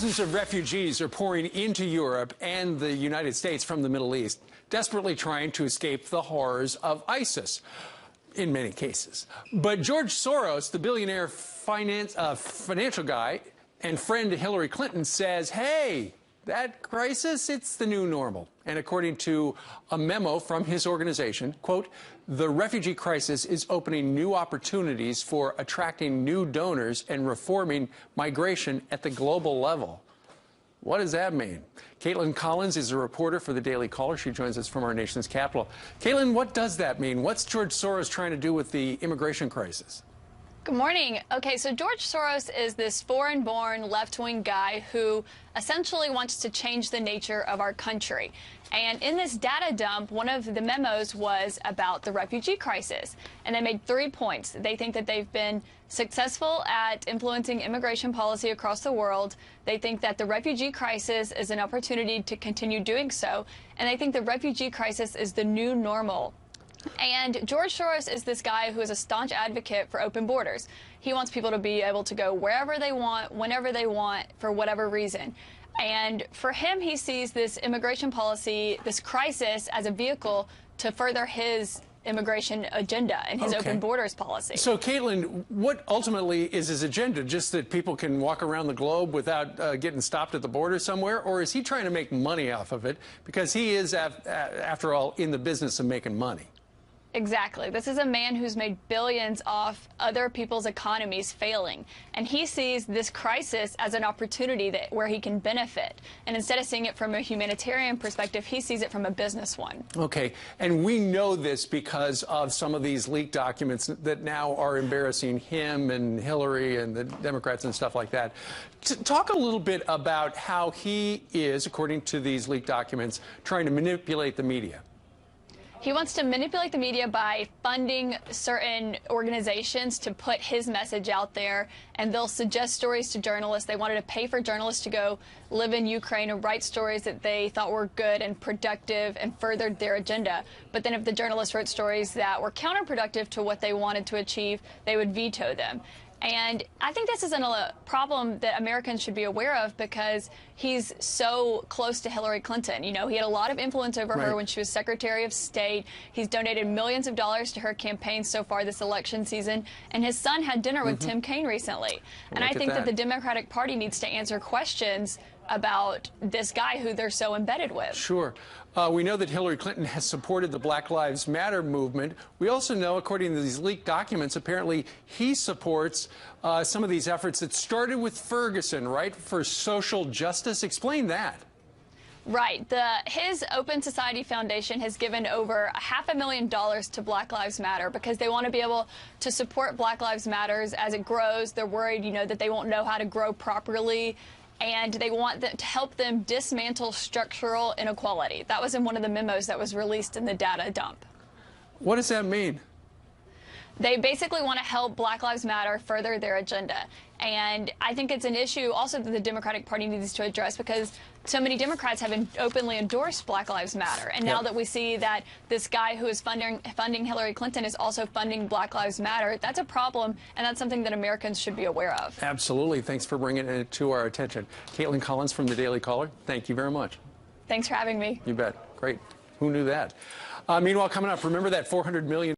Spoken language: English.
Thousands of refugees are pouring into Europe and the United States from the Middle East, desperately trying to escape the horrors of ISIS, in many cases. But George Soros, the billionaire financial guy and friend to Hillary Clinton, says, hey, that crisis, it's the new normal. And according to a memo from his organization, quote, the refugee crisis is opening new opportunities for attracting new donors and reforming migration at the global level. What does that mean? Caitlin Collins is a reporter for the Daily Caller. She joins us from our nation's capital. Caitlin, what does that mean? What's George Soros trying to do with the immigration crisis? Good morning. Okay, so George Soros is this foreign-born left-wing guy who essentially wants to change the nature of our country. And in this data dump, one of the memos was about the refugee crisis. And they made 3 points. They think that they've been successful at influencing immigration policy across the world. They think that the refugee crisis is an opportunity to continue doing so. And they think the refugee crisis is the new normal. And George Soros is this guy who is a staunch advocate for open borders. He wants people to be able to go wherever they want, whenever they want, for whatever reason. And for him, he sees this immigration policy, this crisis, as a vehicle to further his immigration agenda and his open borders policy. So, Caitlin, what ultimately is his agenda? Just that people can walk around the globe without getting stopped at the border somewhere? Or is he trying to make money off of it? Because he is, after all, in the business of making money. Exactly. This is a man who's made billions off other people's economies failing. And he sees this crisis as an opportunity where he can benefit. And instead of seeing it from a humanitarian perspective, he sees it from a business one. Okay. And we know this because of some of these leaked documents that now are embarrassing him and Hillary and the Democrats and stuff like that. Talk a little bit about how he is, according to these leaked documents, trying to manipulate the media. He wants to manipulate the media by funding certain organizations to put his message out there, and they'll suggest stories to journalists. They wanted to pay for journalists to go live in Ukraine and write stories that they thought were good and productive and furthered their agenda. But then if the journalists wrote stories that were counterproductive to what they wanted to achieve, they would veto them. And I think this is a problem that Americans should be aware of because he's so close to Hillary Clinton. You know, he had a lot of influence over her when she was Secretary of State. He's donated millions of dollars to her campaign so far this election season. And his son had dinner with Tim Kaine recently. And I think that the Democratic Party needs to answer questions about this guy who they're so embedded with. Sure. We know that Hillary Clinton has supported the Black Lives Matter movement. We also know, according to these leaked documents, apparently he supports some of these efforts that started with Ferguson, right, for social justice. Explain that. Right. His Open Society Foundation has given over $500,000 to Black Lives Matter because they want to be able to support Black Lives Matters as it grows. They're worried, you know, that they won't know how to grow properly. And they want to help them dismantle structural inequality. That was in one of the memos that was released in the data dump. What does that mean? They basically want to help Black Lives Matter further their agenda. And I think it's an issue also that the Democratic Party needs to address because so many Democrats have openly endorsed Black Lives Matter. And now that we see that this guy who is funding Hillary Clinton is also funding Black Lives Matter, that's a problem, and that's something that Americans should be aware of. Absolutely. Thanks for bringing it to our attention. Caitlin Collins from the Daily Caller, thank you very much. Thanks for having me. You bet. Great. Who knew that? Meanwhile, coming up, remember that $400 million